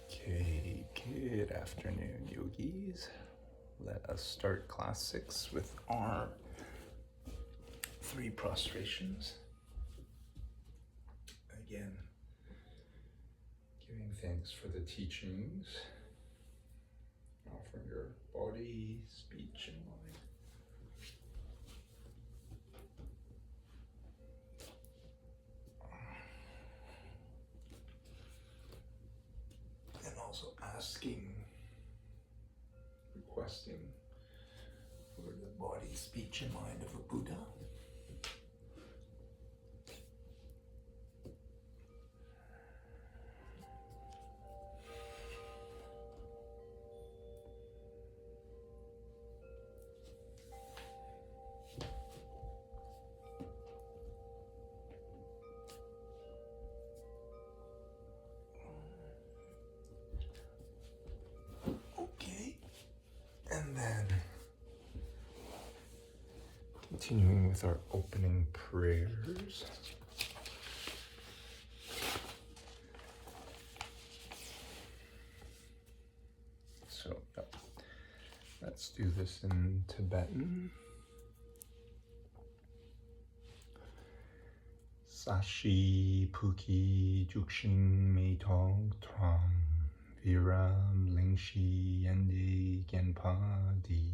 Okay, good afternoon, yogis. Let us start class 6 with our 3 prostrations. Again, giving thanks for the teachings, offering your body, speech, and mind. And also requesting for the body, speech, and mind of a Buddha. Okay, and then continuing with our opening prayers. So let's do this in Tibetan. Sashi Puki Jukshin Meitong Tram Viram Lingshi Yende Genpa Di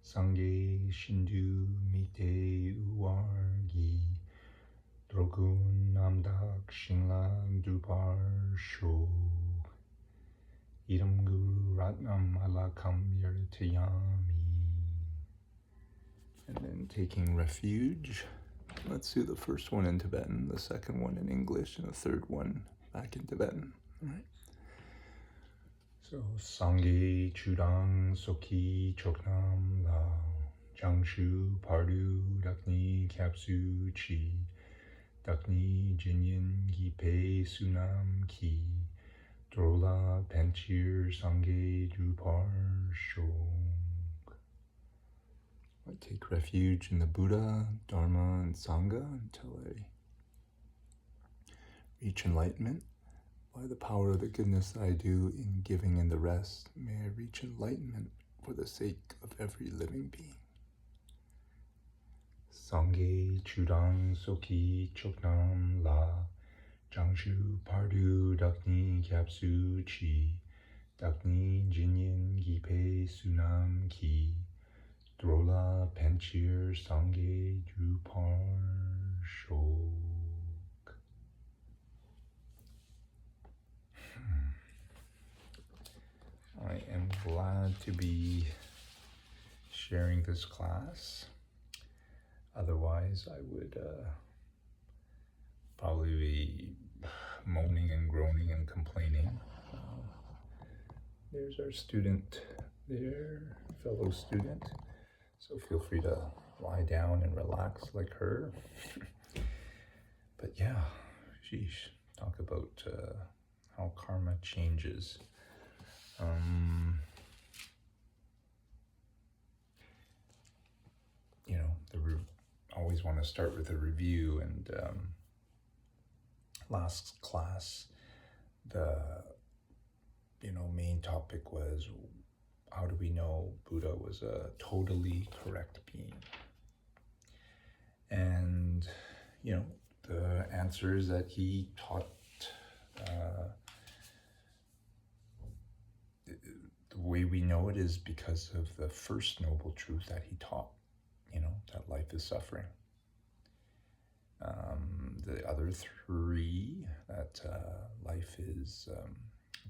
Sangye Shindu Mite Uwargi Drogun Namdak Shinglang Dupar Sho Idam Guru Ratnam Alakam Yirtayami. And then taking refuge. Let's do the first one in Tibetan, the second one in English, and the third one back in Tibetan. All right. So, Sangye Chudang Soki Choknam La Jiangshu Pardu Dakni Kapsu Chi Dakni Jinyin Gipe Sunam Ki Drola Panchir Sangye Drupar Shok. I take refuge in the Buddha, Dharma, and Sangha until I reach enlightenment. By the power of the goodness that I do in giving and the rest, may I reach enlightenment for the sake of every living being. Sangye Chudang Soki Choknam La Jiangshu Pardu Dakni Kapsu Chi Dakni Jinyin Gipe Sunam Ki Drola Panchir Sangye Drupar Shok. I am glad to be sharing this class. Otherwise, I would probably be moaning and groaning and complaining. There's our student there, fellow student. So feel free to lie down and relax like her. But yeah, sheesh, talk about how karma changes. Always want to start with a review, and last class, the main topic was, how do we know Buddha was a totally correct being? And, the answer is that he taught the way we know it is because of the first noble truth that he taught, that life is suffering. The other 3, that life is,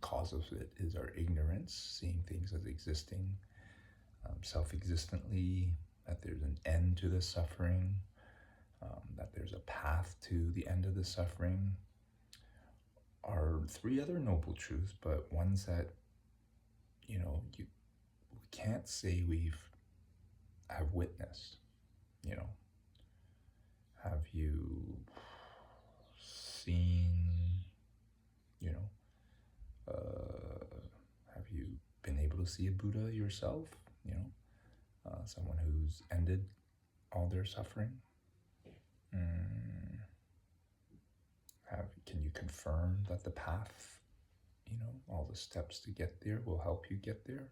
cause of it is our ignorance, seeing things as existing self-existently, that there's an end to the suffering, that there's a path to the end of the suffering, are 3 other noble truths, but ones that, we can't say have witnessed. Have you seen, have you been able to see a Buddha yourself? Someone who's ended all their suffering? Can you confirm that the path all the steps to get there will help you get there?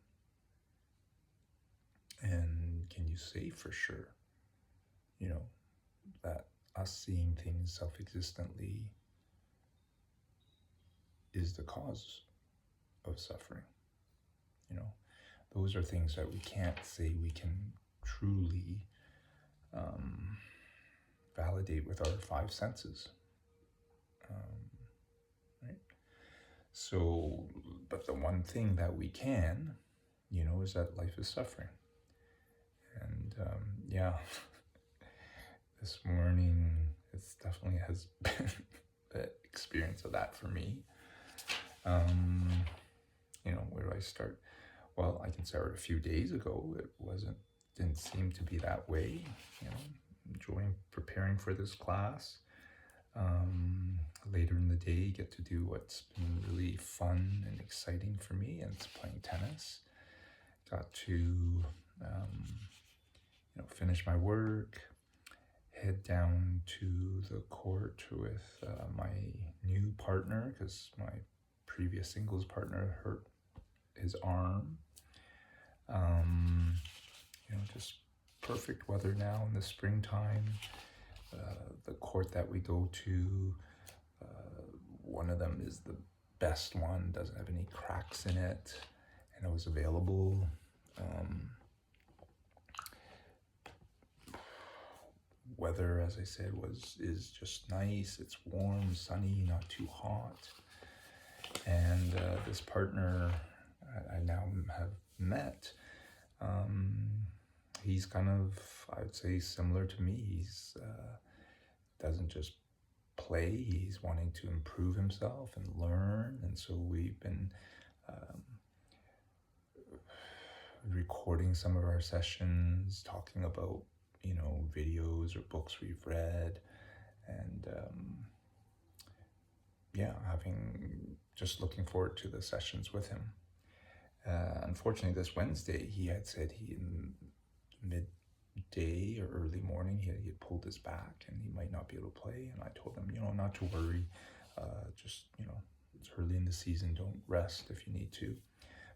And can you say for sure, that us seeing things self-existently is the cause of suffering? Those are things that we can't say we can truly validate with our five senses. Right? So, but the one thing that we can, is that life is suffering. And this morning, it's definitely has been the experience of that for me. Where do I start? Well, I can start a few days ago. It didn't seem to be that way. Enjoying preparing for this class. Later in the day, get to do what's been really fun and exciting for me, and it's playing tennis. Got to finish my work, head down to the court with my new partner, because my previous singles partner hurt his arm. Just perfect weather now in the springtime. The court that we go to, one of them is the best one, doesn't have any cracks in it, and it was available. Weather, as I said, is just nice. It's warm, sunny, not too hot. And this partner I now have met, he's kind of, I would say, similar to me. He's doesn't just play, he's wanting to improve himself and learn. And so we've been recording some of our sessions, talking about, videos or books we've read, and just looking forward to the sessions with him. Unfortunately, this Wednesday, he had said in midday or early morning, he had pulled his back and he might not be able to play. And I told him, not to worry. Just, it's early in the season. Don't rest if you need to.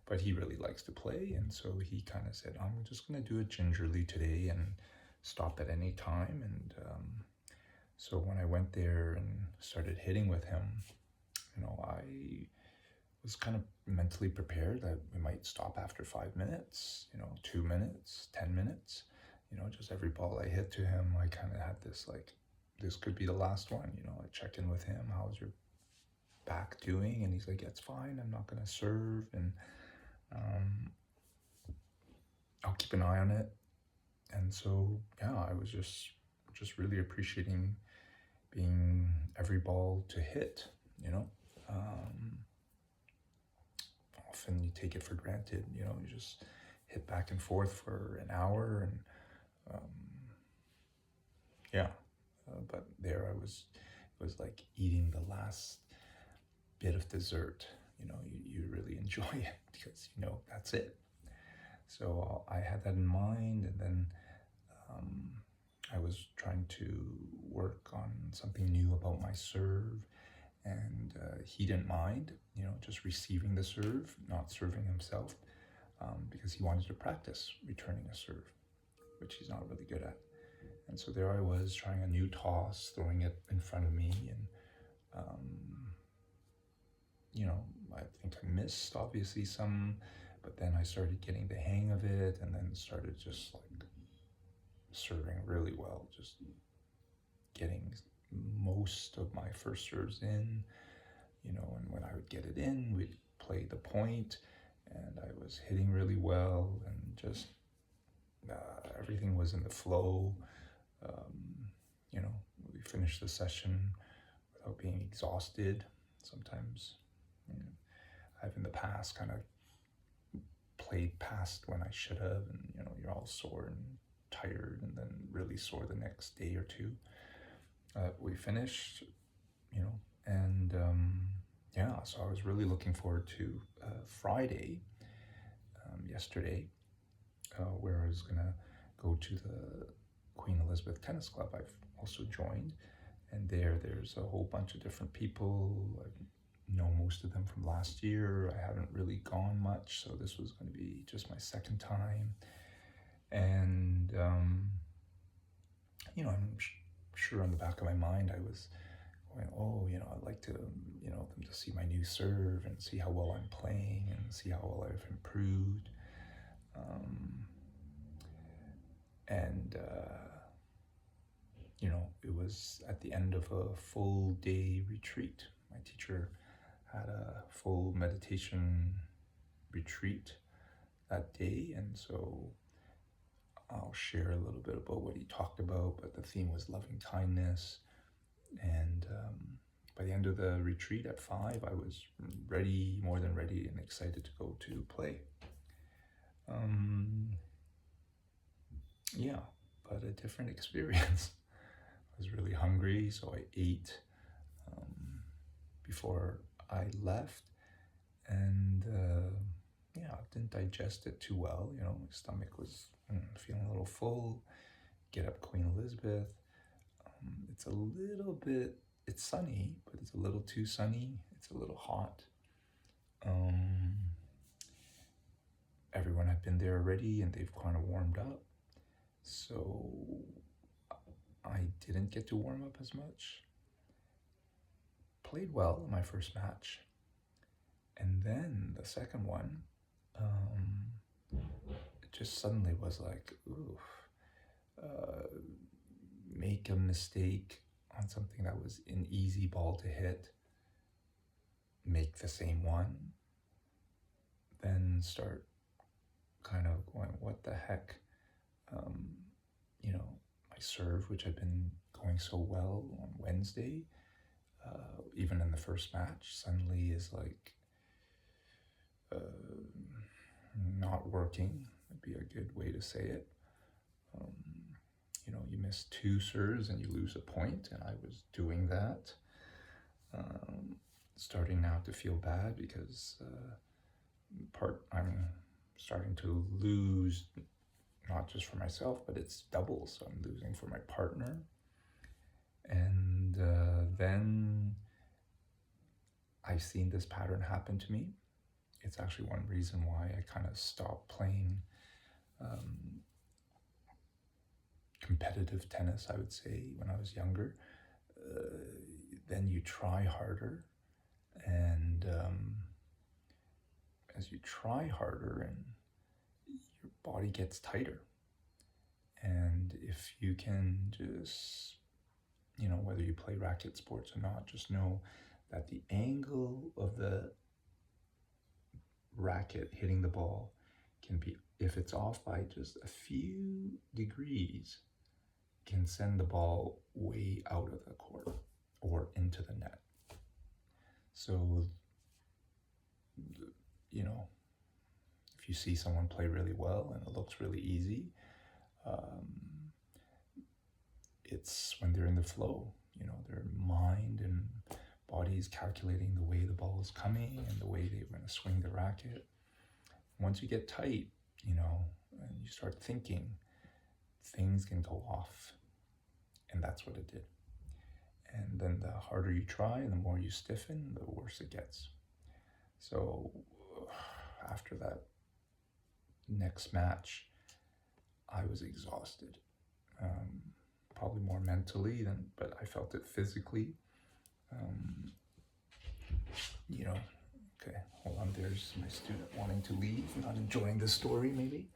But he really likes to play. And so he kind of said, I'm just going to do it gingerly today and stop at any time. And so when I went there and started hitting with him, I was kind of mentally prepared that we might stop after 5 minutes, 2 minutes, 10 minutes, just every ball I hit to him, I kind of had this, this could be the last one. I check in with him, how's your back doing? And he's like, yeah, it's fine, I'm not going to serve, and I'll keep an eye on it. And so, I was just really appreciating being every ball to hit, often you take it for granted, you just hit back and forth for an hour, and but there it was like eating the last bit of dessert. You really enjoy it because that's it. So I had that in mind, and then I was trying to work on something new about my serve, and he didn't mind, just receiving the serve, not serving himself, because he wanted to practice returning a serve, which he's not really good at. And so there I was trying a new toss, throwing it in front of me, and I think I missed obviously some, but then I started getting the hang of it, and then started just serving really well, just getting most of my first serves in, and when I would get it in, we'd play the point, and I was hitting really well, and just everything was in the flow. We finished the session without being exhausted. Sometimes I've in the past kind of played past when I should have, and you're all sore and tired, and then really sore the next day or two. We finished, and so I was really looking forward to Friday, yesterday, where I was gonna go to the Queen Elizabeth Tennis Club. I've also joined, and there's a whole bunch of different people I know most of them from last year. I haven't really gone much, so this was going to be just my second time. And, I'm sure on the back of my mind, I was going, I'd like to, them to see my new serve and see how well I'm playing and see how well I've improved. It was at the end of a full day retreat. My teacher had a full meditation retreat that day, and so I'll share a little bit about what he talked about, but the theme was loving kindness. And by the end of the retreat at 5, I was ready, more than ready, and excited to go to play. But a different experience. I was really hungry, so I ate before I left, and didn't digest it too well. My stomach was feeling a little full. Get up Queen Elizabeth. It's sunny, but it's a little too sunny. It's a little hot. Everyone had been there already, and they've kind of warmed up. So I didn't get to warm up as much. Played well in my first match. And then the second one, it just suddenly was like, make a mistake on something that was an easy ball to hit, make the same one, then start kind of going, what the heck? My serve, which had been going so well on Wednesday, even in the first match, suddenly is like not working, would be a good way to say it. You miss 2 serves and you lose a point, and I was doing that. Starting now to feel bad because I'm starting to lose, not just for myself, but it's double, so I'm losing for my partner. And then I've seen this pattern happen to me. It's actually one reason why I kind of stopped playing competitive tennis, I would say, when I was younger. Then you try harder, and as you try harder, and your body gets tighter. And if you can just, whether you play racket sports or not, just know that the angle of the racket hitting the ball can be, if it's off by just a few degrees, can send the ball way out of the court or into the net. So, if you see someone play really well and it looks really easy, it's when they're in the flow, their mind and body is calculating the way the ball is coming and the way they're going to swing the racket. Once you get tight, and you start thinking, things can go off. And that's what it did. And then the harder you try and the more you stiffen, the worse it gets. So after that next match, I was exhausted. Probably more mentally but I felt it physically. Okay, hold on, there's my student wanting to leave, not enjoying the story maybe.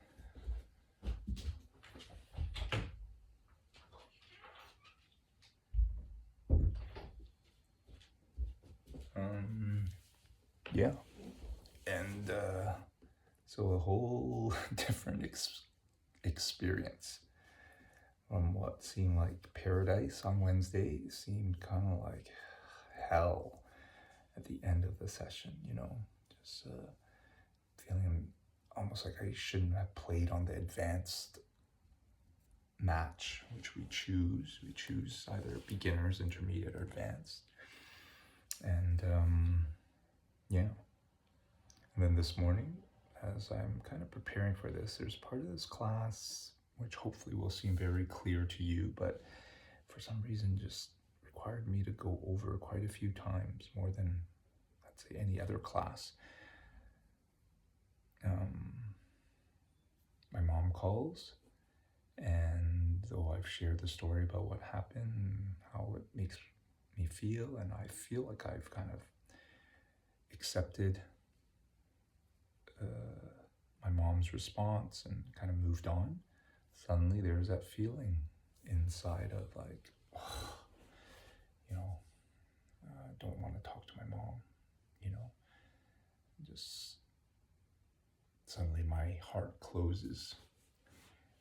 And so a whole different experience. What seemed like paradise on Wednesday seemed kind of like hell at the end of the session, just feeling almost like I shouldn't have played on the advanced match, which we choose. We choose either beginners, intermediate, or advanced. And and then this morning, as I'm kind of preparing for this, there's part of this class which hopefully will seem very clear to you, but for some reason just required me to go over quite a few times, more than, let's say, to any other class. My mom calls, and though I've shared the story about what happened and how it makes me feel, and I feel like I've kind of accepted my mom's response and kind of moved on, suddenly there's that feeling inside of like, oh, I don't want to talk to my mom, just suddenly my heart closes,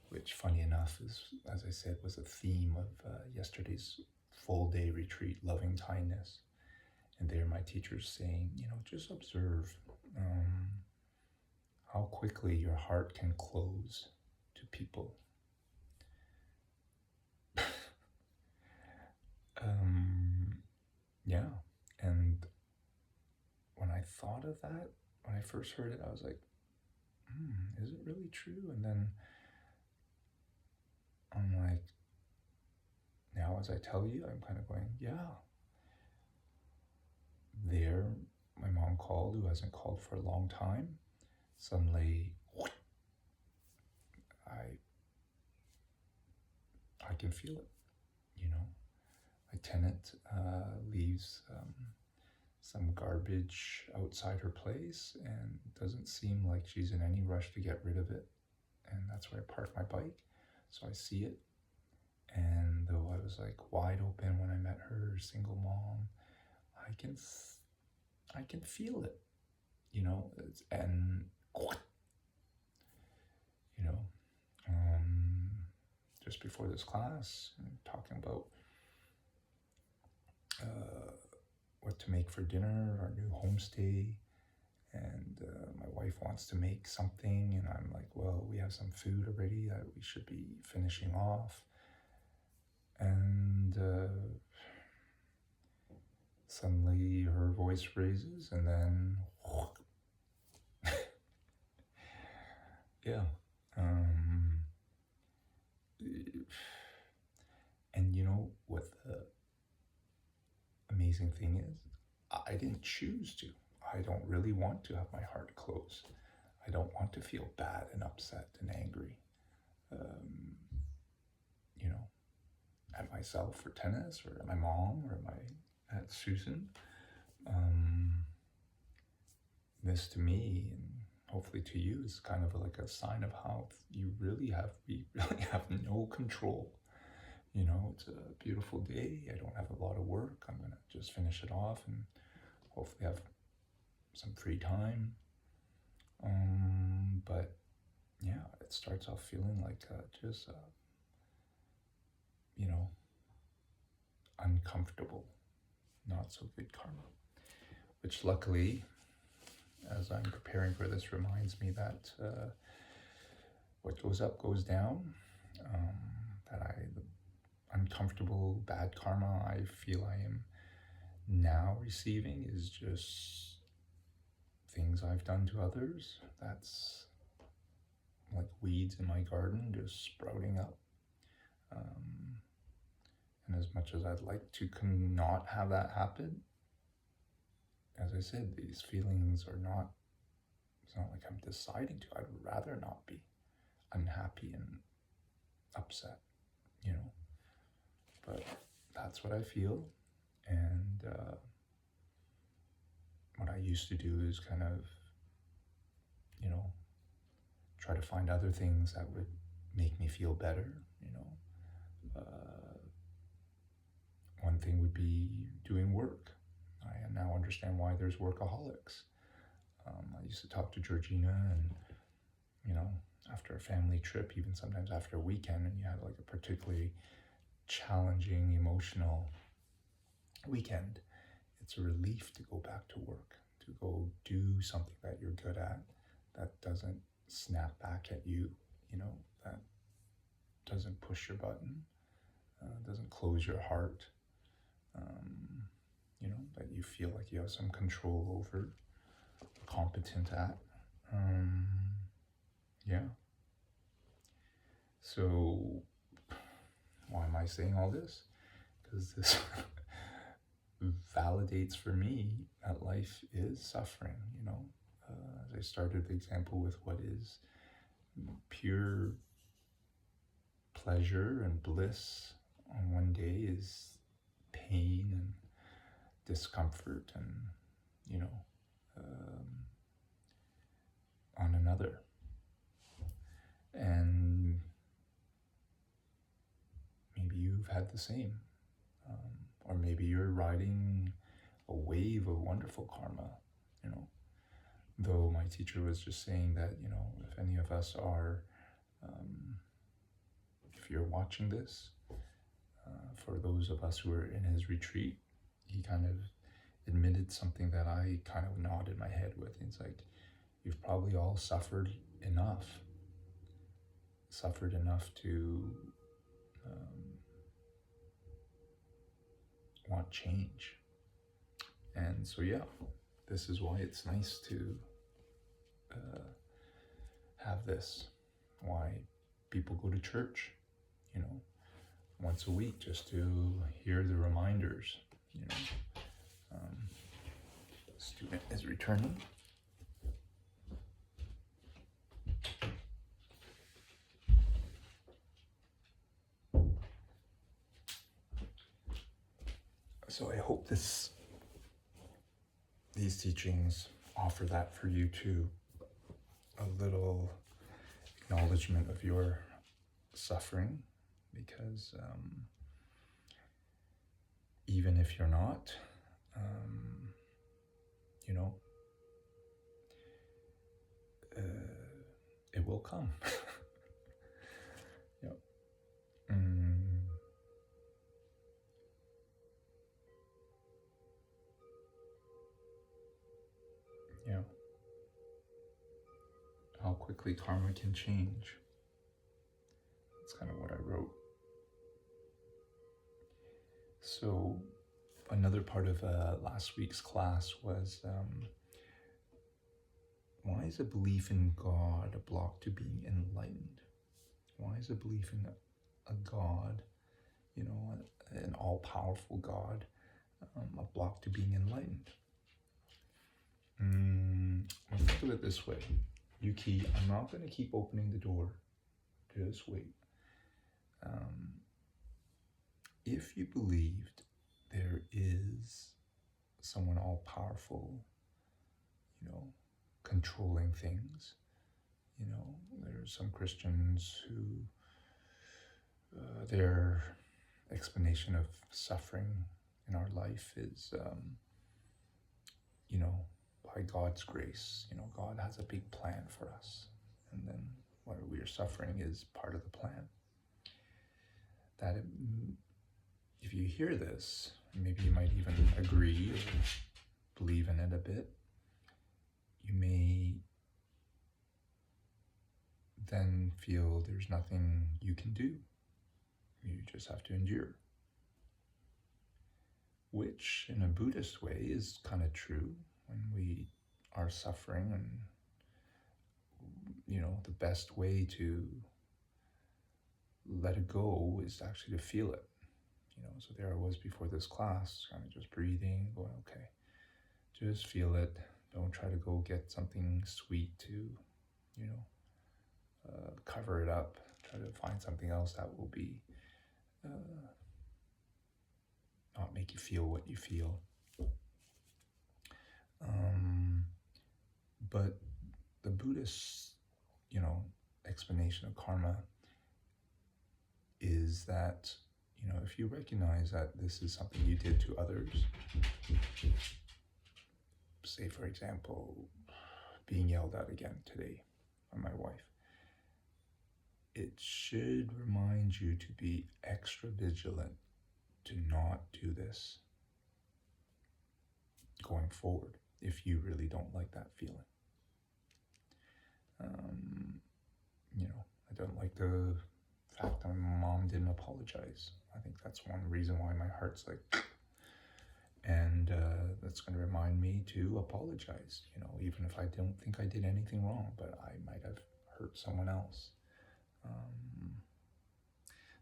which funny enough is, as I said, was a theme of yesterday's full day retreat, loving kindness. And there my teacher's saying, just observe how quickly your heart can close to people. Yeah, and when I thought of that, when I first heard it, I was like, is it really true? And then I'm like, now as I tell you, I'm kind of going, yeah. There, my mom called, who hasn't called for a long time. Suddenly, I can feel it, My tenant leaves some garbage outside her place and doesn't seem like she's in any rush to get rid of it. And that's where I park my bike. So I see it. And though I was like wide open when I met her, single mom, I can feel it, and just before this class, talking about what to make for dinner, our new homestay, and my wife wants to make something, and I'm like, well, we have some food already that we should be finishing off. And suddenly her voice raises, and then yeah. And what the amazing thing is? I didn't choose to. I don't really want to have my heart closed. I don't want to feel bad and upset and angry, at myself for tennis, or at my mom, or at Susan. This to me, and hopefully to you, is kind of like a sign of how we really have no control. It's a beautiful day. I don't have a lot of work. I'm gonna just finish it off and hopefully have some free time. But yeah, it starts off feeling like just uncomfortable, not so good karma. Which luckily, as I'm preparing for this, reminds me that what goes up goes down. The uncomfortable bad karma I feel I am now receiving is just things I've done to others. That's like weeds in my garden just sprouting up. And as much as I'd like to not have that happen, as I said, these feelings are not, it's not like I'm deciding to. I'd rather not be unhappy and upset, But that's what I feel. And what I used to do is kind of, try to find other things that would make me feel better, One thing would be doing work. I now understand why there's workaholics. I used to talk to Georgina, and, after a family trip, even sometimes after a weekend, and you have like a particularly challenging, emotional weekend, it's a relief to go back to work, to go do something that you're good at, that doesn't snap back at you, that doesn't push your button, doesn't close your heart, that you feel like you have some control over, competent at. Yeah. So why am I saying all this? Because this validates for me that life is suffering, as I started the example with what is pure pleasure and bliss on one day is pain and discomfort and, on another. And maybe you've had the same. Or maybe you're riding a wave of wonderful karma, Though my teacher was just saying that, if any of us are, if you're watching this, for those of us who are in his retreat, he kind of admitted something that I kind of nodded my head with. It's like, you've probably all suffered enough to want change. And so, yeah, this is why it's nice to have this. Why people go to church, once a week, just to hear the reminders. Student is returning. So I hope these teachings offer that for you too. A little acknowledgement of your suffering, because even if you're not, it will come. Yep. Yeah. How quickly karma can change. That's kind of what I wrote. So another part of last week's class was, why is a belief in God a block to being enlightened? Why is a belief in a God, an all-powerful God, a block to being enlightened? Think of it this way. Yuki, I'm not going to keep opening the door. Just wait. If you believed there is someone all-powerful, controlling things, there's some Christians who their explanation of suffering in our life is, by God's grace. God has a big plan for us, and then what we are suffering is part of the plan. That if you hear this, maybe you might even agree or believe in it a bit, you may then feel there's nothing you can do. You just have to endure. Which, in a Buddhist way, is kind of true. When we are suffering, and the best way to let it go is actually to feel it. So there I was before this class, kind of just breathing, going, okay, just feel it. Don't try to go get something sweet to, cover it up. Try to find something else that will be not make you feel what you feel. But the Buddhist, explanation of karma is that, if you recognize that this is something you did to others, say, for example, being yelled at again today by my wife, it should remind you to be extra vigilant to not do this going forward if you really don't like that feeling. I don't like the fact that my mom didn't apologize. I think that's one reason why my heart's like, and that's going to remind me to apologize, even if I don't think I did anything wrong, but I might have hurt someone else.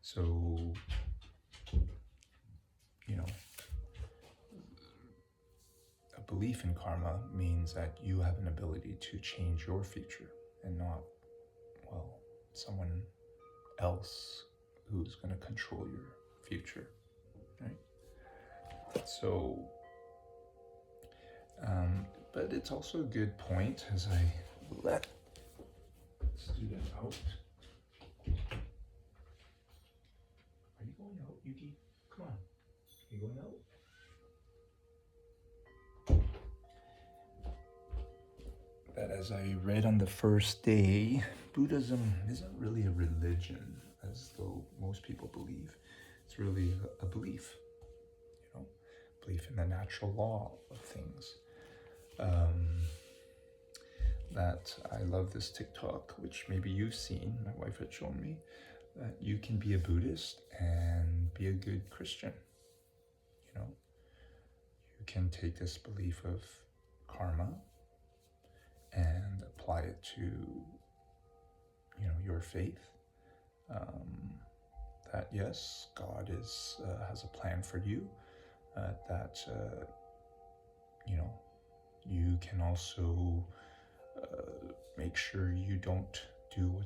So belief in karma means that you have an ability to change your future and not, well, someone else who's going to control your future, right? So, but it's also a good point as I let student out. Are you going out, Yuki? Come on. Are you going out? That as I read on the first day, Buddhism isn't really a religion, as though most people believe. It's really a belief, belief in the natural law of things. That I love this TikTok, which maybe you've seen, my wife had shown me, that you can be a Buddhist and be a good Christian. You can take this belief of karma and apply it to, your faith. That yes, God has a plan for you. That you can also make sure you don't do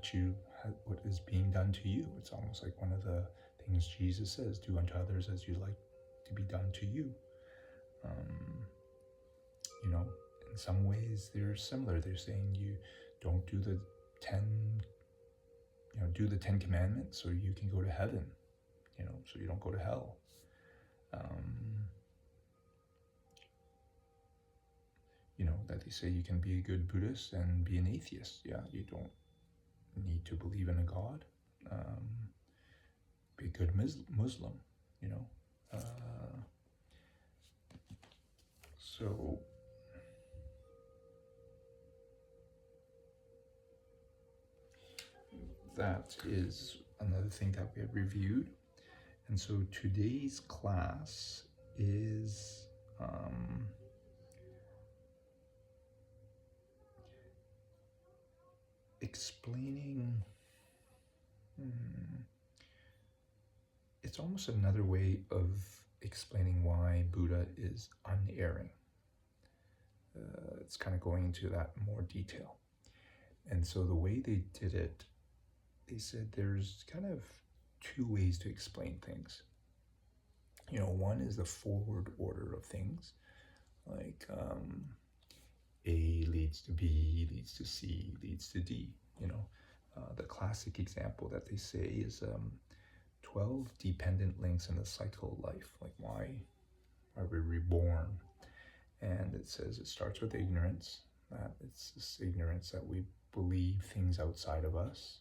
what is being done to you. It's almost like one of the things Jesus says: "Do unto others as you like to be done to you." In some ways they're similar. They're saying you don't do the 10 commandments so you can go to heaven, so you don't go to hell. That they say you can be a good Buddhist and be an atheist. Yeah, you don't need to believe in a God. Be a good Muslim, So that is another thing that we have reviewed. And so today's class is explaining, it's almost another way of explaining why Buddha is unerring. It's kind of going into that in more detail. And so the way they did it, they said there's kind of two ways to explain things. One is the forward order of things, like A leads to B, leads to C, leads to D. The classic example that they say is 12 dependent links in the cycle of life, like why are we reborn? And it says it starts with ignorance, that it's this ignorance that we believe things outside of us.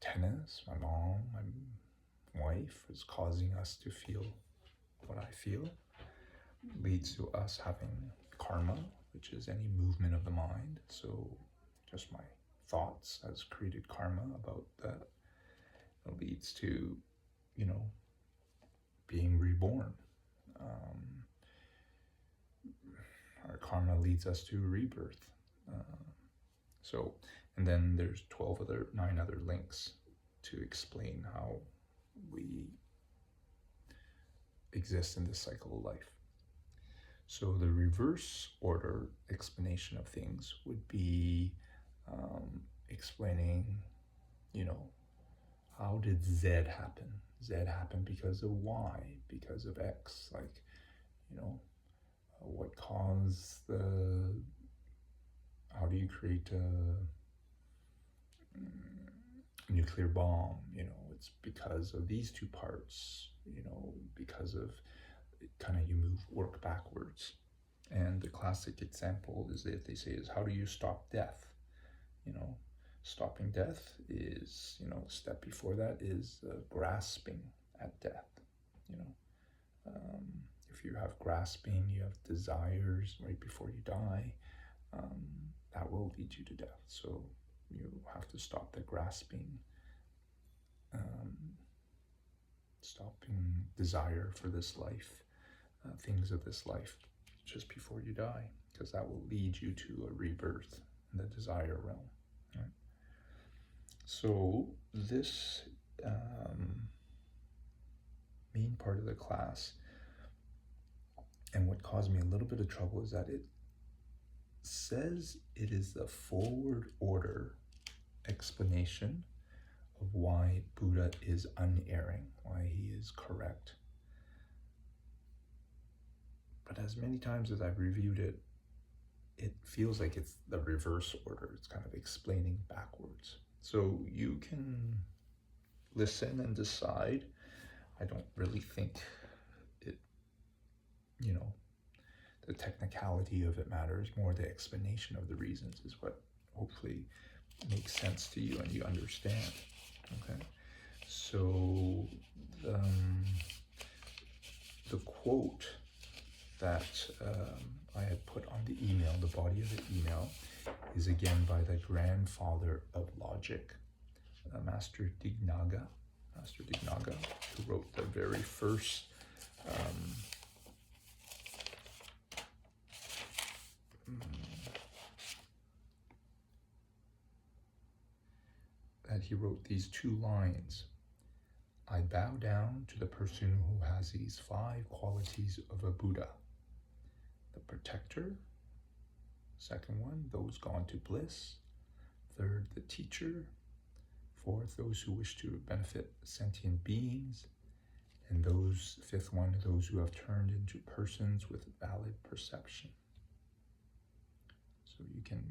Tennis, my mom, my wife is causing us to feel what I feel. Leads to us having karma, which is any movement of the mind. So just my thoughts has created karma about that. It leads to, being reborn. Our karma leads us to rebirth. And then there's 9 other links to explain how we exist in this cycle of life. So the reverse order explanation of things would be explaining, how did Z happen? Z happened because of Y, because of X. Like, what caused how do you create a nuclear bomb? It's because of these two parts, because of kind of you work backwards. And the classic example is that they say is, how do you stop death? Stopping death is, a step before that is grasping at death. If you have grasping, you have desires right before you die, that will lead you to death. So you have to stop the grasping, stopping desire for this life, things of this life, just before you die, because that will lead you to a rebirth in the desire realm. Right? So this main part of the class And what caused me a little bit of trouble is that it says it is the forward order explanation of why Buddha is unerring, why he is correct. But as many times as I've reviewed it, it feels like it's the reverse order. It's kind of explaining backwards. So you can listen and decide. I don't really think it, the technicality of it matters. More the explanation of the reasons is what hopefully makes sense to you and you understand. Okay, so the quote that I had put on the email, the body of the email, is again by the grandfather of logic, Master Dignaga, who wrote the very first that he wrote these 2 lines. I bow down to the person who has these 5 qualities of a Buddha. The protector. Second one, those gone to bliss. Third, the teacher. Fourth, those who wish to benefit sentient beings. And fifth one, those who have turned into persons with valid perception. So you can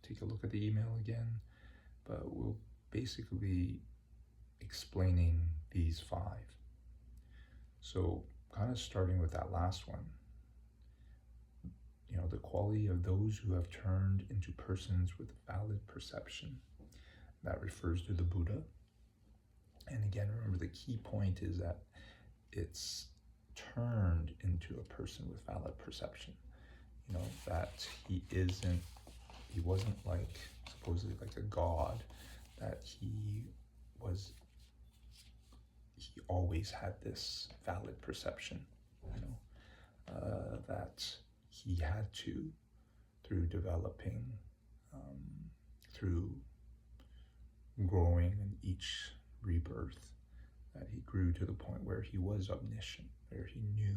take a look at the email again, but we'll basically be explaining these 5. So kind of starting with that last one, the quality of those who have turned into persons with valid perception. That refers to the Buddha. And again, remember the key point is that it's turned into a person with valid perception. That he wasn't like, supposedly like a god, that he always had this valid perception, that he had to, through developing, through growing in each rebirth, that he grew to the point where he was omniscient, where he knew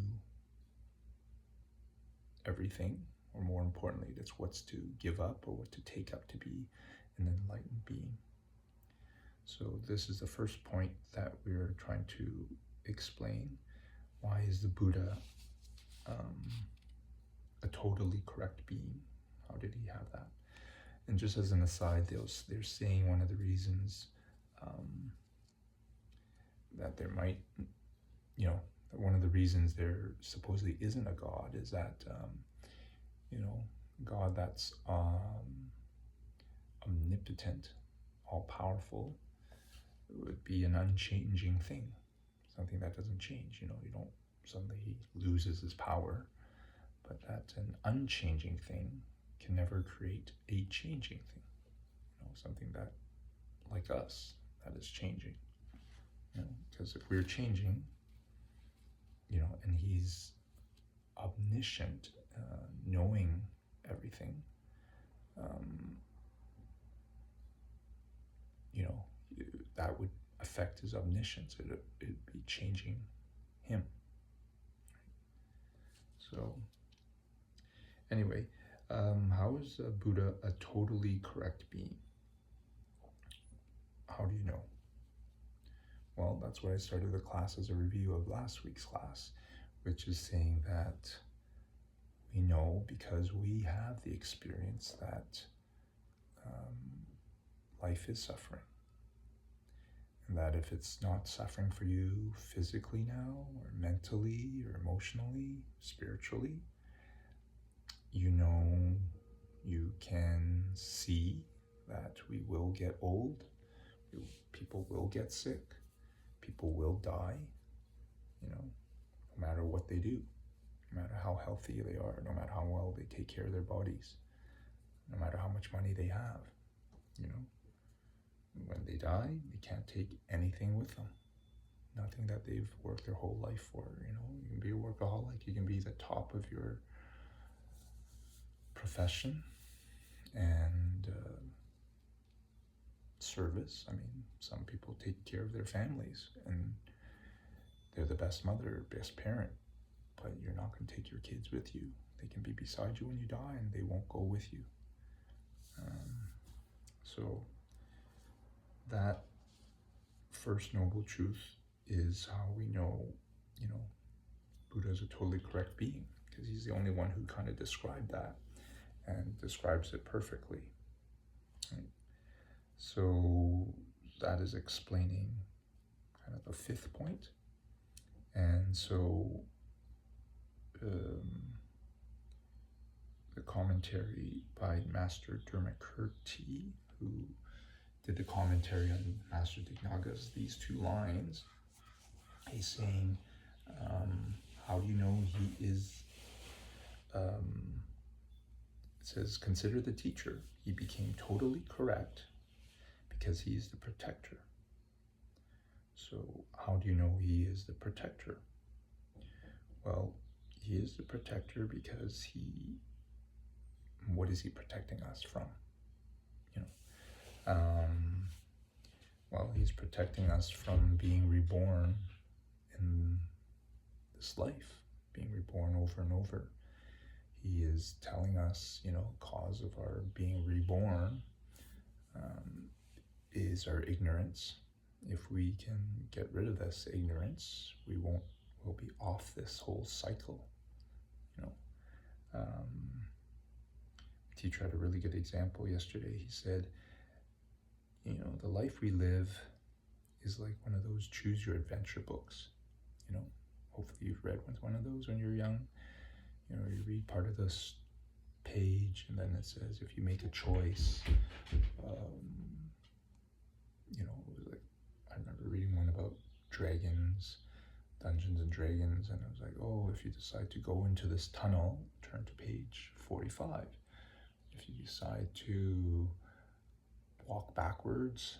everything, or more importantly, that's what's to give up or what to take up to be an enlightened being. So this is the first point that we're trying to explain. Why is the Buddha a totally correct being? How did he have that? And just as an aside, they're saying one of the reasons that there might, one of the reasons there supposedly isn't a God is that, God that's omnipotent, all-powerful, would be an unchanging thing, something that doesn't change. Suddenly he loses his power, but that an unchanging thing can never create a changing thing. Something that, like us, that is changing. Because if we're changing, and he's omniscient, knowing everything, that would affect his omniscience. It'd be changing him. So, anyway, how is Buddha a totally correct being? How do you know? Well, that's why I started the class as a review of last week's class, which is saying that we know because we have the experience that life is suffering. And that if it's not suffering for you physically now, or mentally, or emotionally, spiritually, you can see that we will get old, people will get sick, people will die, no matter what they do, no matter how healthy they are, no matter how well they take care of their bodies, no matter how much money they have, When they die, they can't take anything with them. Nothing that they've worked their whole life for, You can be a workaholic, you can be the top of your profession and service. Some people take care of their families and they're the best mother, best parent, but you're not going to take your kids with you. They can be beside you when you die, and they won't go with you. So that first noble truth is how we know, Buddha is a totally correct being, because he's the only one who kind of described that and describes it perfectly. Right? So that is explaining kind of the fifth point. And so the commentary by Master Dharmakirti, who did the commentary on Master Dignaga's these two lines, he's saying, how do you know he is, it says, consider the teacher. He became totally correct because he is the protector. So how do you know he is the protector? Well, he is the protector because what is he protecting us from? Well, he's protecting us from being reborn in this life, being reborn over and over. He is telling us, cause of our being reborn is our ignorance. If we can get rid of this ignorance, we'll be off this whole cycle. Teacher had a really good example yesterday. He said, the life we live is like one of those choose your adventure books. Hopefully you've read one of those when you're young. You read part of this page, and then it says if you make a choice, I remember reading one about dragons, Dungeons and Dragons, and I was like, oh, if you decide to go into this tunnel, turn to page 45. If you decide to walk backwards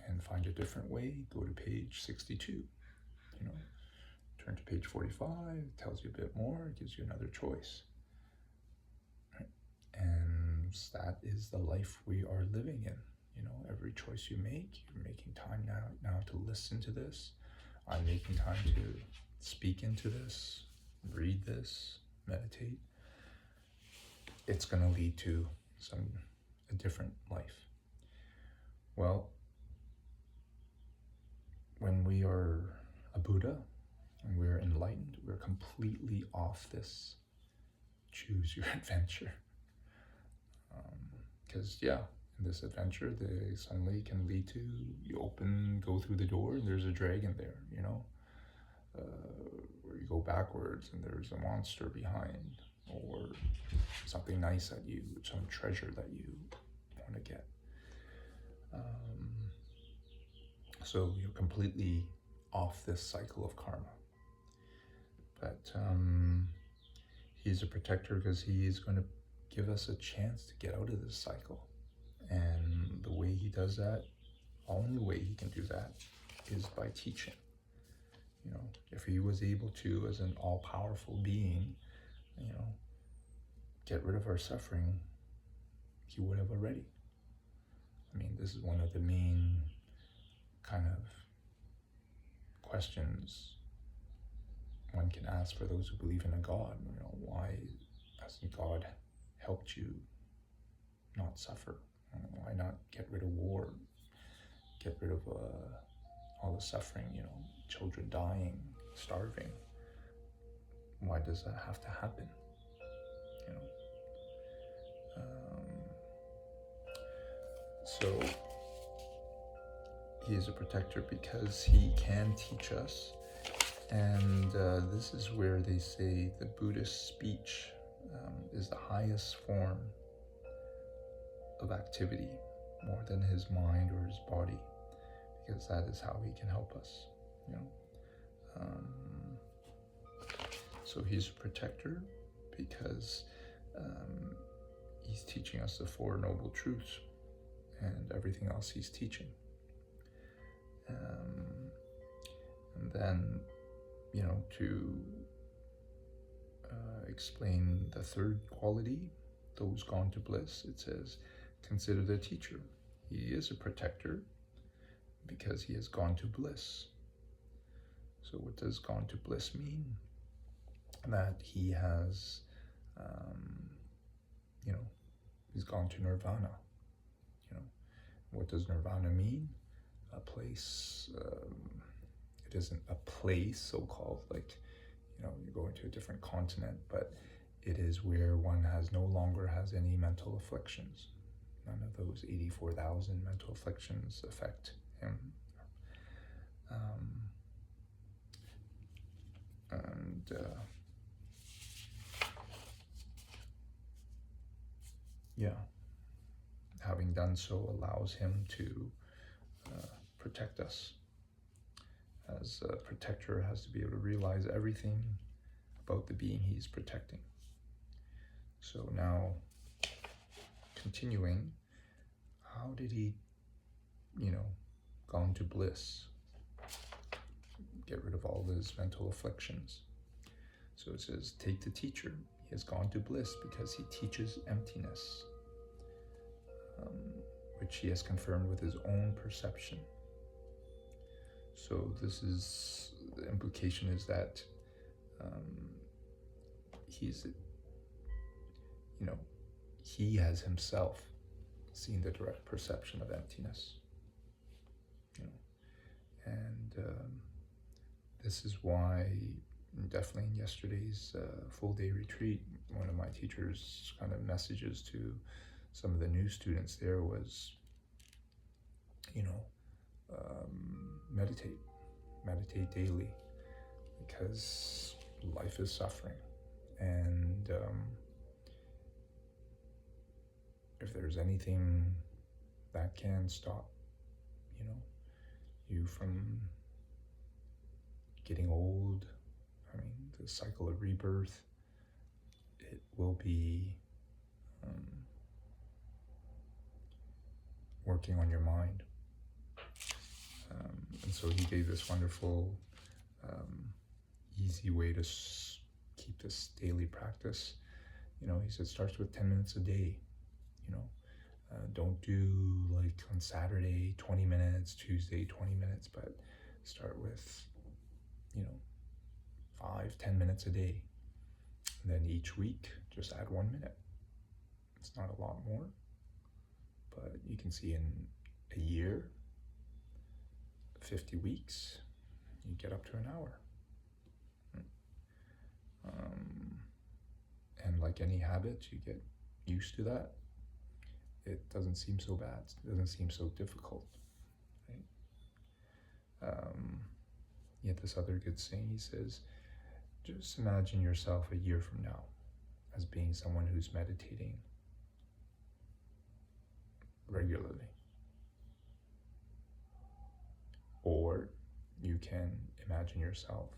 and find a different way, go to page 62. Turn to page 45, it tells you a bit more, it gives you another choice. Right? And that is the life we are living in. Every choice you make, you're making time now to listen to this. I'm making time to speak into this, read this, meditate. It's going to lead to a different life. Well, when we are a Buddha and we're enlightened, we're completely off this choose your adventure. Because, in this adventure, they suddenly can lead to, you go through the door, and there's a dragon there, or you go backwards and there's a monster behind, or something nice at you, some treasure that you want to get. So you're completely off this cycle of karma. But he's a protector because he is going to give us a chance to get out of this cycle. And the way he does that, only way he can do that, is by teaching. If he was able to, as an all-powerful being, get rid of our suffering, he would have already. This is one of the main kind of questions one can ask for those who believe in a God. Why hasn't God helped you not suffer? Why not get rid of war? Get rid of all the suffering, children dying, starving. Why does that have to happen? So he is a protector because he can teach us. And this is where they say the Buddhist speech is the highest form of activity, more than his mind or his body, because that is how he can help us. So he's a protector because he's teaching us the Four Noble Truths and everything else he's teaching. And then, to explain the third quality, those gone to bliss, it says, consider the teacher. He is a protector because he has gone to bliss. So what does gone to bliss mean? that he has, he's gone to nirvana. What does nirvana mean? A place. It isn't a place, so-called, like, you're going to a different continent, but it is where one no longer has any mental afflictions. None of those 84,000 mental afflictions affect him. Having done so allows him to protect us. As a protector has to be able to realize everything about the being he's protecting. So now, continuing, how did he, gone to bliss? Get rid of all his mental afflictions. So it says, take the teacher. He has gone to bliss because he teaches emptiness, which he has confirmed with his own perception. So the implication is that he has himself seen the direct perception of emptiness. And this is why, definitely in yesterday's full day retreat, one of my teacher's kind of messages to some of the new students there was, meditate daily, because life is suffering, and if there's anything that can stop, you from getting old, the cycle of rebirth, it will be working on your mind. And so he gave this wonderful, easy way to keep this daily practice. He said, starts with 10 minutes a day. Don't do, like, on Saturday 20 minutes, Tuesday 20 minutes, but start with 5-10 minutes a day. And then each week just add 1 minute. It's not a lot more, but you can see in a year, 50 weeks, you get up to an hour. And like any habit, you get used to that. It doesn't seem so bad. It doesn't seem so difficult, right? Yet this other good saying, he says, just imagine yourself a year from now as being someone who's meditating regularly. Or you can imagine yourself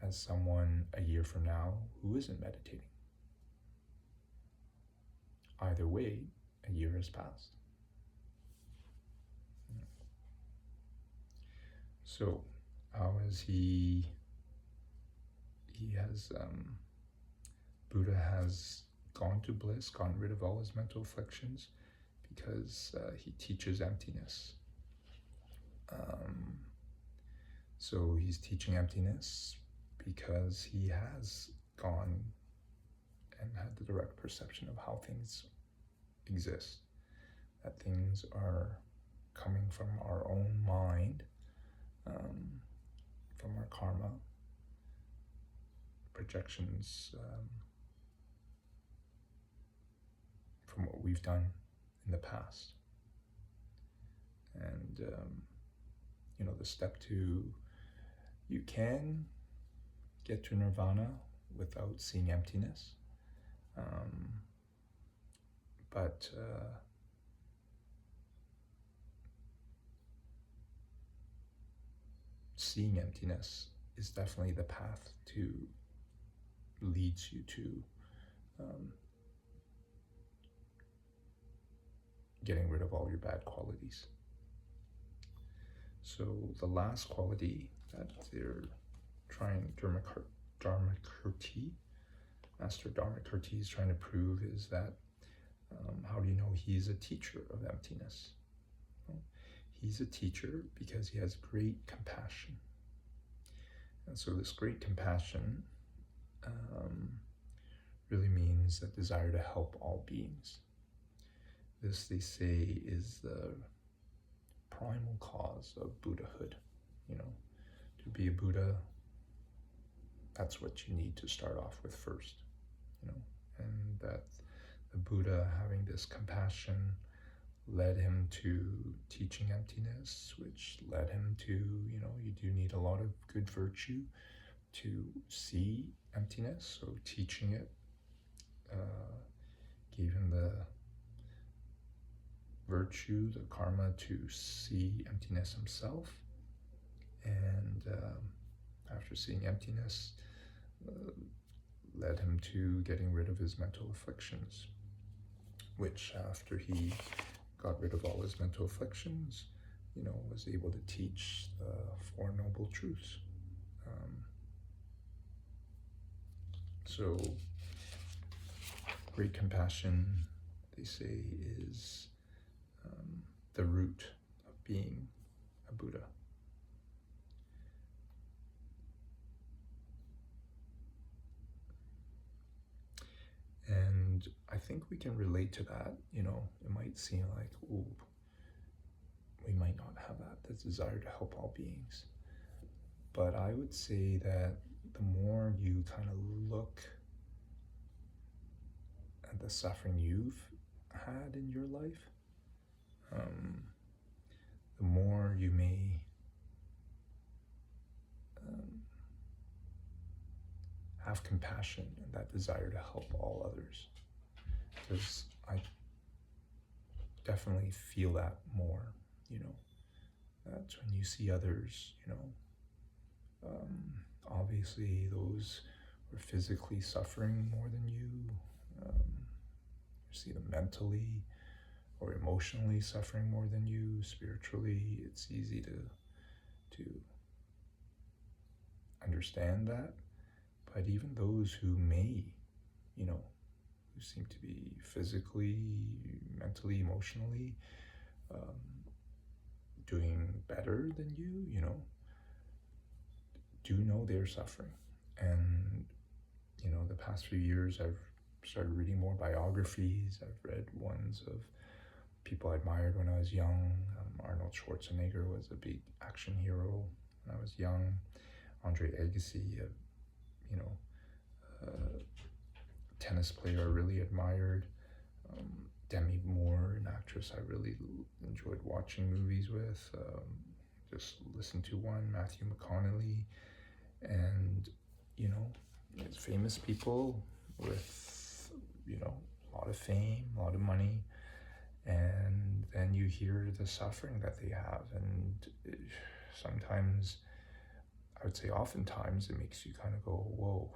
as someone a year from now who isn't meditating. Either way, a year has passed. So, how is Buddha has gone to bliss, gotten rid of all his mental afflictions, because he teaches emptiness. So he's teaching emptiness because he has gone and had the direct perception of how things exist, that things are coming from our own mind, from our karma, projections, from what we've done in the past. And the step to, you can get to nirvana without seeing emptiness, but seeing emptiness is definitely the path to leads you to getting rid of all your bad qualities. So the last quality that they're trying, Dharmakirti, Master Dharmakirti is trying to prove is that how do you know he's a teacher of emptiness? Well, he's a teacher because he has great compassion. And so this great compassion really means a desire to help all beings. This, they say, is the primal cause of Buddhahood. You know, to be a Buddha, that's what you need to start off with first, you know, and that the Buddha, having this compassion, led him to teaching emptiness, which led him to, you know, you do need a lot of good virtue to see emptiness. So teaching it gave him the virtue, the karma to see emptiness himself. And after seeing emptiness, led him to getting rid of his mental afflictions, which after he got rid of all his mental afflictions, you know, was able to teach the Four Noble Truths. So great compassion, they say, is the root of being a Buddha. And I think we can relate to that. You know, it might seem like, ooh, we might not have that desire to help all beings. But I would say that the more you kind of look at the suffering you've had in your life, the more you may have compassion and that desire to help all others. Because I definitely feel that more, you know. That's when you see others, you know, obviously those who are physically suffering more than you, you see them mentally or emotionally suffering more than you, spiritually, it's easy to understand that. But even those who may, you know, who seem to be physically, mentally, emotionally doing better than you, you know, do know they're suffering. And, you know, the past few years I've started reading more biographies. I've read ones of people I admired when I was young. Arnold Schwarzenegger was a big action hero when I was young. Andre Agassi, you know, tennis player I really admired. Demi Moore, an actress I really enjoyed watching movies with. Just listened to one, Matthew McConaughey. And, you know, it's famous people with, you know, a lot of fame, a lot of money. And then you hear the suffering that they have. And sometimes, I would say oftentimes, it makes you kind of go, whoa.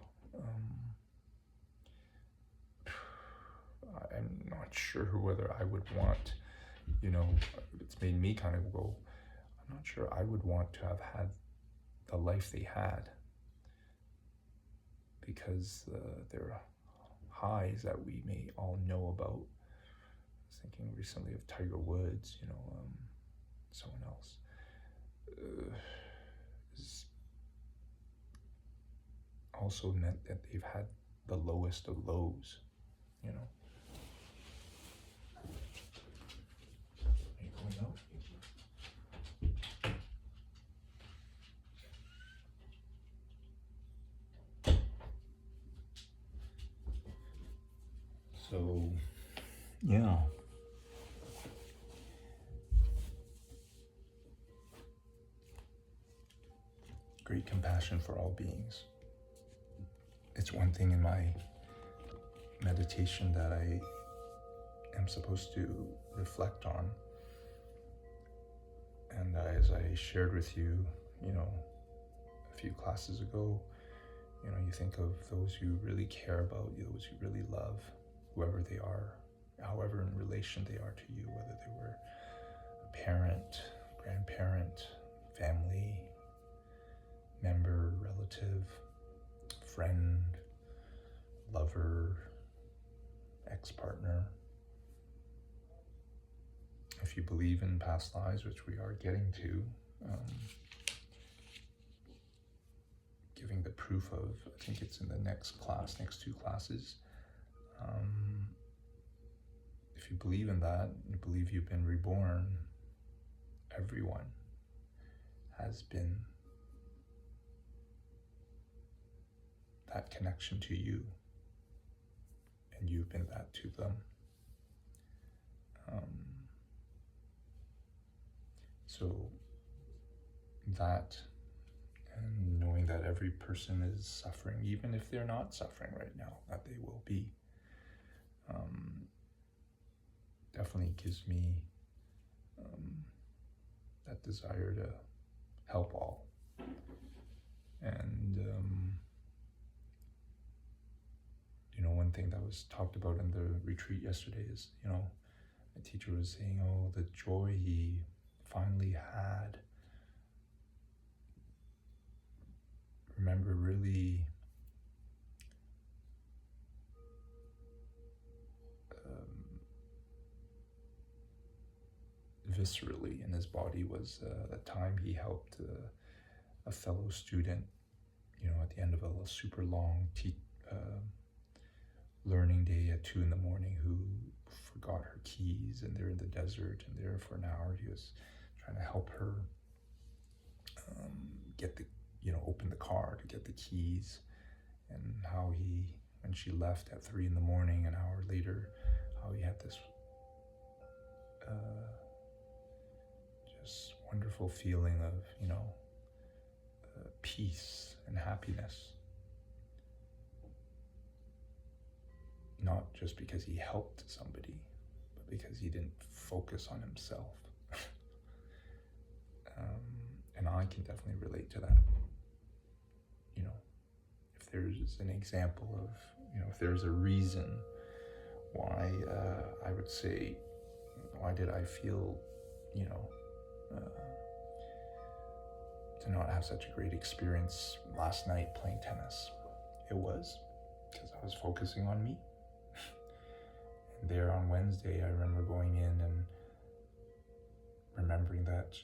I'm not sure whether I would want, you know, it's made me kind of go, I'm not sure I would want to have had the life they had, because there are highs that we may all know about. I was thinking recently of Tiger Woods, you know, someone else. Is also meant that they've had the lowest of lows, you know. Are you going out? So, yeah. Great compassion for all beings. It's one thing in my meditation that I am supposed to reflect on. And as I shared with you, you know, a few classes ago, you know, you think of those you really care about, those you really love, whoever they are, however in relation they are to you, whether they were a parent, grandparent, family member, relative, friend, lover, ex-partner. If you believe in past lives, which we are getting to, giving the proof of, I think it's in the next two classes. If you believe in that, you believe you've been reborn, everyone has been that connection to you, and you've been that to them. So that, and knowing that every person is suffering, even if they're not suffering right now, that they will be, definitely gives me that desire to help all. And one thing that was talked about in the retreat yesterday is, the teacher was saying, oh, the joy he finally had. Remember really viscerally in his body was the time he helped a fellow student, at the end of a super long learning day at 2 a.m, who forgot her keys, and they're in the desert, and there for an hour he was trying to help her get the, open the car to get the keys, and how when she left at 3 a.m, an hour later, how he had this just wonderful feeling of, peace and happiness. Not just because he helped somebody, but because he didn't focus on himself. And I can definitely relate to that. If there's an example of, if there's a reason why I would say, why did I feel, to not have such a great experience last night playing tennis? It was because I was focusing on me. And there on Wednesday, I remember going in and remembering that,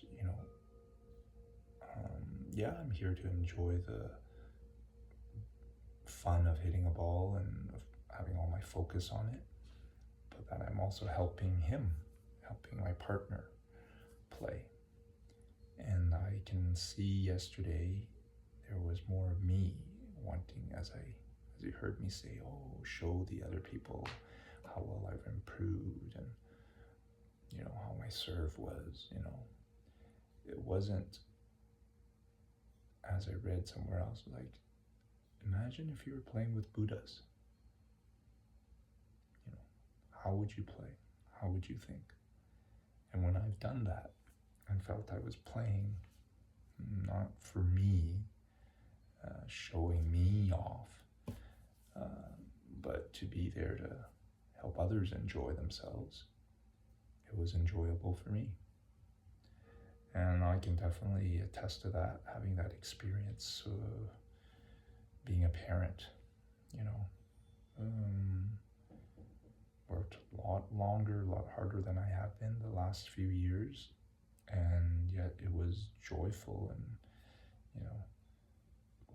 I'm here to enjoy the fun of hitting a ball and of having all my focus on it, but that I'm also helping my partner play. And I can see yesterday there was more of me wanting, as you heard me say, show the other people how well I've improved, and how my serve was. It wasn't, as I read somewhere else, like, imagine if you were playing with Buddhas. How would you play? How would you think? And when I've done that and felt I was playing not for me, showing me off, but to be there to help others enjoy themselves, it was enjoyable for me. And I can definitely attest to that, having that experience of being a parent, worked a lot longer, a lot harder than I have been the last few years, and yet it was joyful and,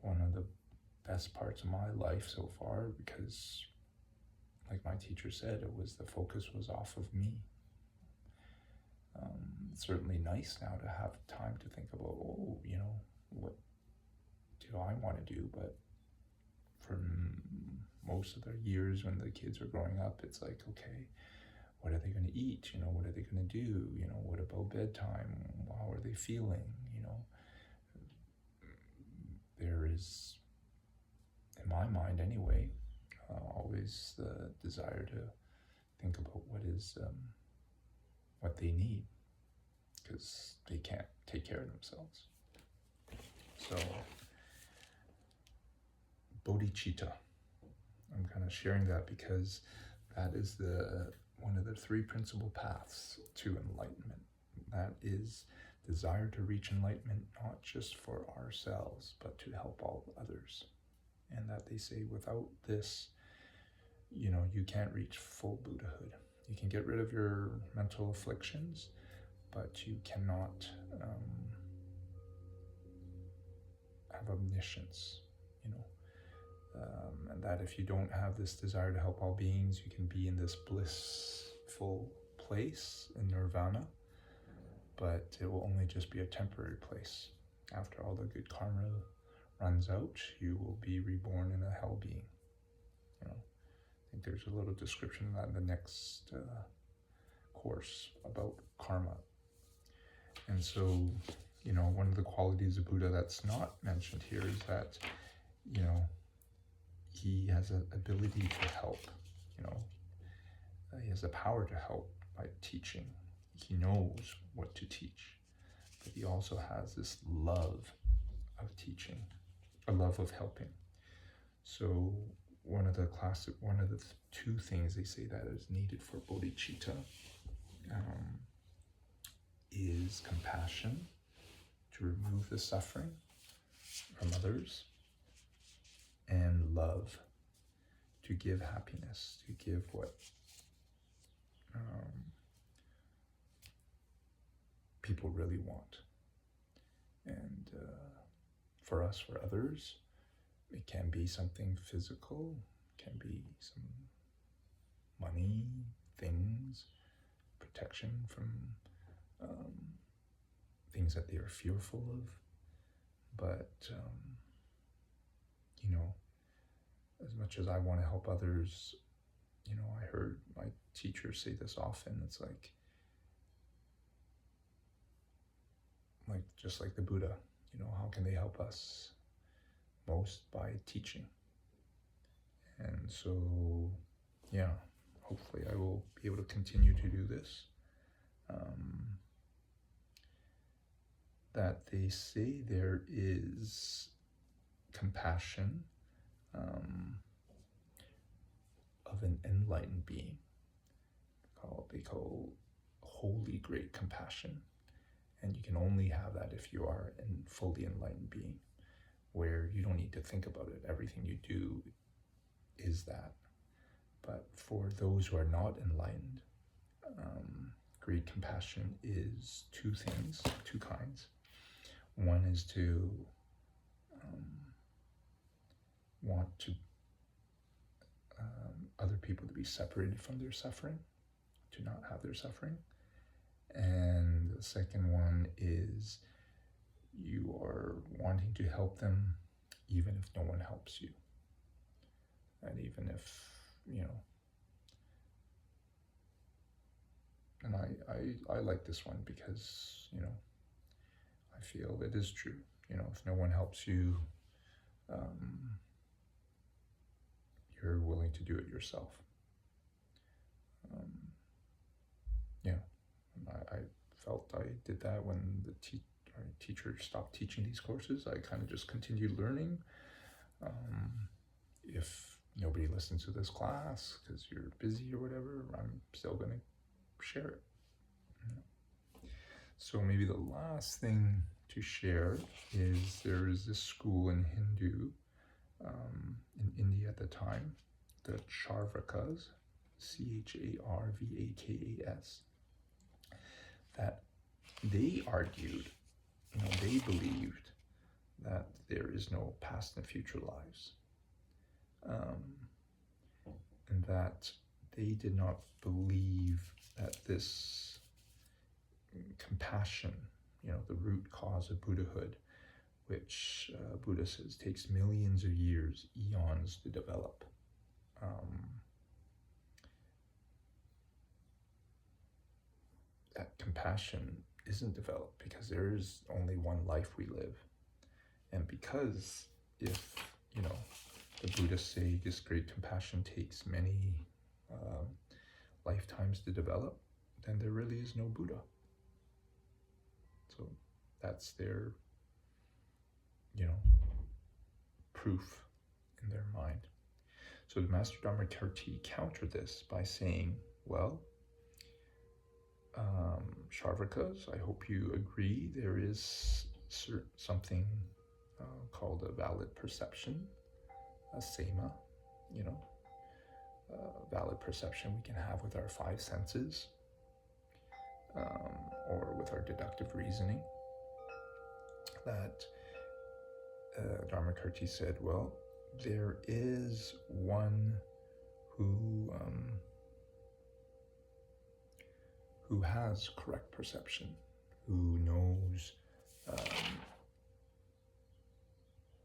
one of the best parts of my life so far, because like my teacher said, the focus was off of me. It's certainly nice now to have time to think about, what do I want to do? But for most of the years when the kids are growing up, it's like, okay, what are they going to eat? What are they going to do? What about bedtime? How are they feeling? There is, in my mind anyway, always the desire to think about what they need, because they can't take care of themselves. So, bodhicitta. I'm kind of sharing that because that is one of the 3 principal paths to enlightenment. That is desire to reach enlightenment, not just for ourselves, but to help all others. And that they say without this, you can't reach full Buddhahood. You can get rid of your mental afflictions, but you cannot have omniscience. you know, and that if you don't have this desire to help all beings, you can be in this blissful place in nirvana, but it will only just be a temporary place. After all the good karma runs out, you will be reborn in a hell being. You know, I think there's a little description of that in the next course about karma. And so, you know, one of the qualities of Buddha that's not mentioned here is that, you know, he has an ability to help, you know, he has the power to help by teaching. He knows what to teach, but he also has this love of teaching, a love of helping. So one of the two things they say that is needed for bodhicitta is compassion, to remove the suffering from others, and love, to give happiness, to give what people really want. And for us, for others, it can be something physical, can be some money, things, protection from things that they are fearful of. But, you know, as much as I want to help others, you know, I heard my teachers say this often, it's like just like the Buddha, you know, how can they help us? Most by teaching. And so, yeah, hopefully I will be able to continue to do this. That they say there is compassion of an enlightened being. They call holy great compassion. And you can only have that if you are a fully enlightened being, where you don't need to think about it. Everything you do is that. But for those who are not enlightened, great compassion is two kinds. One is to want to other people to be separated from their suffering, to not have their suffering. And the second one is you are wanting to help them even if no one helps you. And even if, you know, and I like this one because, you know, I feel it is true. You know, if no one helps you, you're willing to do it yourself. Yeah. I felt I did that when the teacher stopped teaching these courses. I kind of just continued learning. If nobody listens to this class because you're busy or whatever, I'm still going to share it. So maybe the last thing to share is there is this school in Hindu in India at the time, the Charvakas, Charvakas, that they argued, you know, they believed that there is no past and future lives, and that they did not believe that this compassion, you know, the root cause of Buddhahood, which Buddha says takes millions of years, eons to develop. That compassion isn't developed because there is only one life we live. And because if, you know, the Buddhists say this great compassion takes many lifetimes to develop, then there really is no Buddha. So that's their, you know, proof in their mind. So the Master Dharmakirti countered this by saying, well, Charvakas, I hope you agree there is something called a valid perception, a sema, you know, valid perception we can have with our five senses or with our deductive reasoning, that Dharmakirti said, well, there is one who has correct perception, who knows,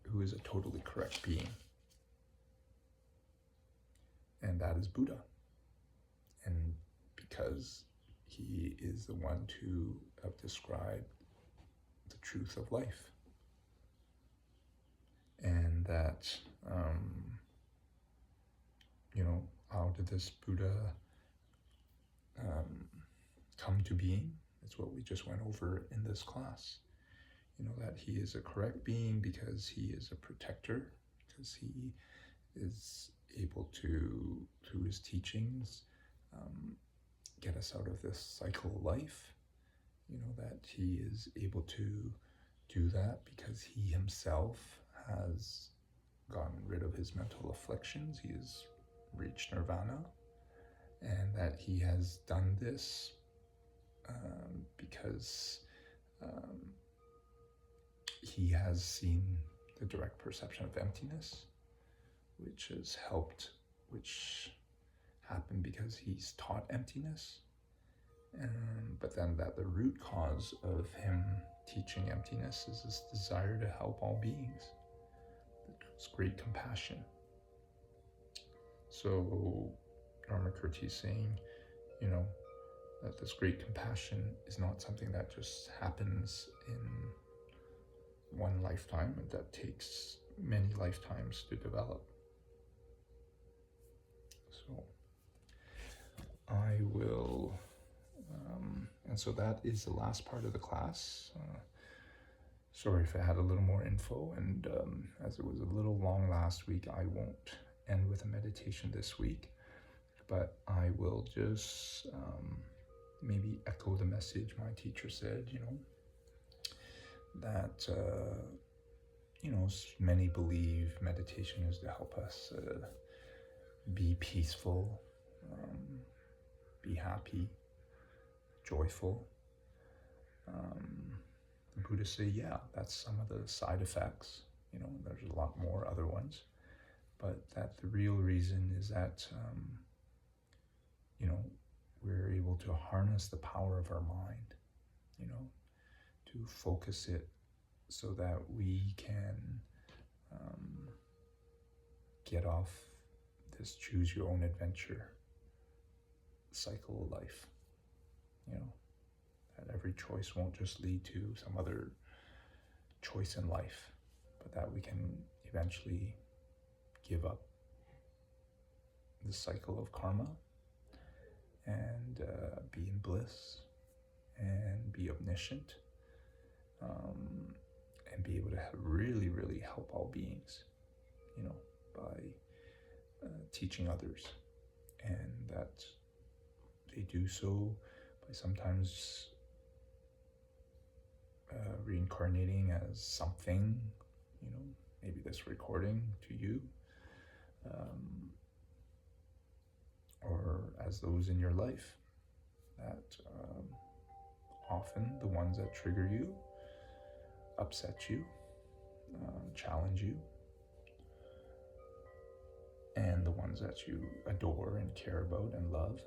who is a totally correct being, and that is Buddha. And because he is the one to have described the truth of life, and that, how did this Buddha come to being? It's what we just went over in this class. That he is a correct being because he is a protector, because he is able to, through his teachings, get us out of this cycle of life. That he is able to do that because he himself has gotten rid of his mental afflictions. He has reached nirvana, and that he has done this because he has seen the direct perception of emptiness, which happened because he's taught emptiness. But then that the root cause of him teaching emptiness is this desire to help all beings. It's great compassion. So Dharmakirti is saying, that this great compassion is not something that just happens in one lifetime, and that takes many lifetimes to develop. So I will, and so that is the last part of the class. Sorry if I had a little more info, and as it was a little long last week, I won't end with a meditation this week, but I will just maybe echo the message my teacher said, that, many believe meditation is to help us be peaceful, be happy, joyful. The Buddhists say, yeah, that's some of the side effects. There's a lot more other ones, but that the real reason is that, we're able to harness the power of our mind, to focus it so that we can get off this choose your own adventure cycle of life. That every choice won't just lead to some other choice in life, but that we can eventually give up the cycle of karma and be in bliss and be omniscient, and be able to really, really help all beings, by teaching others, and that they do so by sometimes reincarnating as something, maybe this recording to you, or as those in your life that often the ones that trigger you, upset you, challenge you, and the ones that you adore and care about and love,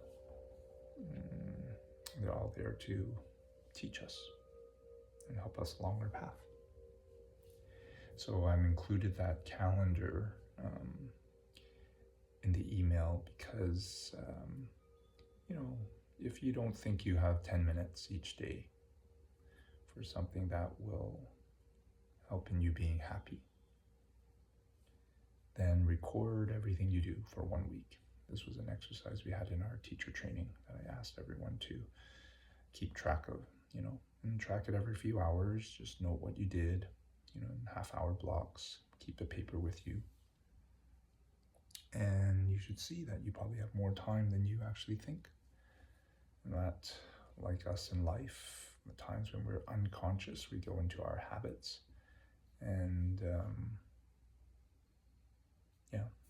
they're all there to teach us and help us along our path. So I've included that calendar in the email because, if you don't think you have 10 minutes each day for something that will help in you being happy, then record everything you do for 1 week. This was an exercise we had in our teacher training that I asked everyone to keep track of, and track it every few hours. Just note what you did, in half-hour blocks. Keep the paper with you. And you should see that you probably have more time than you actually think. And that, like us in life, the times when we're unconscious, we go into our habits. And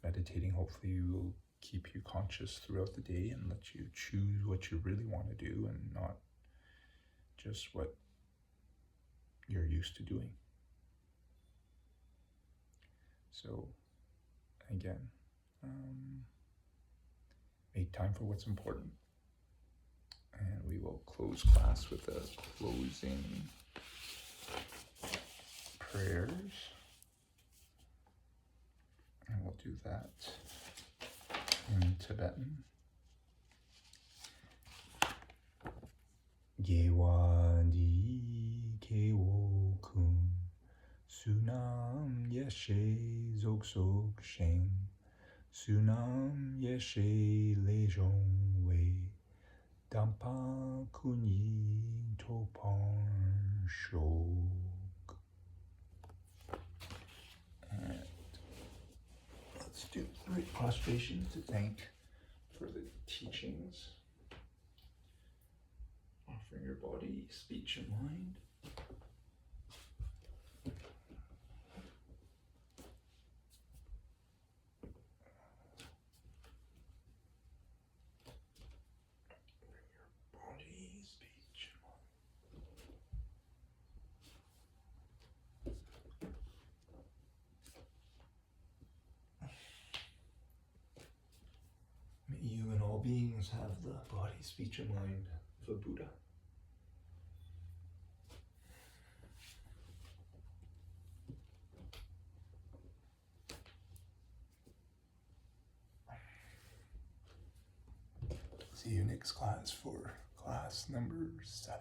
meditating hopefully will keep you conscious throughout the day and let you choose what you really want to do and not just what you're used to doing. So again, make time for what's important. And we will close class with a closing prayers. And we'll do that in Tibetan. Gewa di kewo kun sunam yeshe zoksok shen sunam yeshe lejong wei dampa kunyi topan shok. And let's do right prostration to thank for the teachings. Offering your body, speech, and mind. Body, speech, and mind. May you and all beings have the body, speech, and mind of a Buddha. See you next class for class number 7.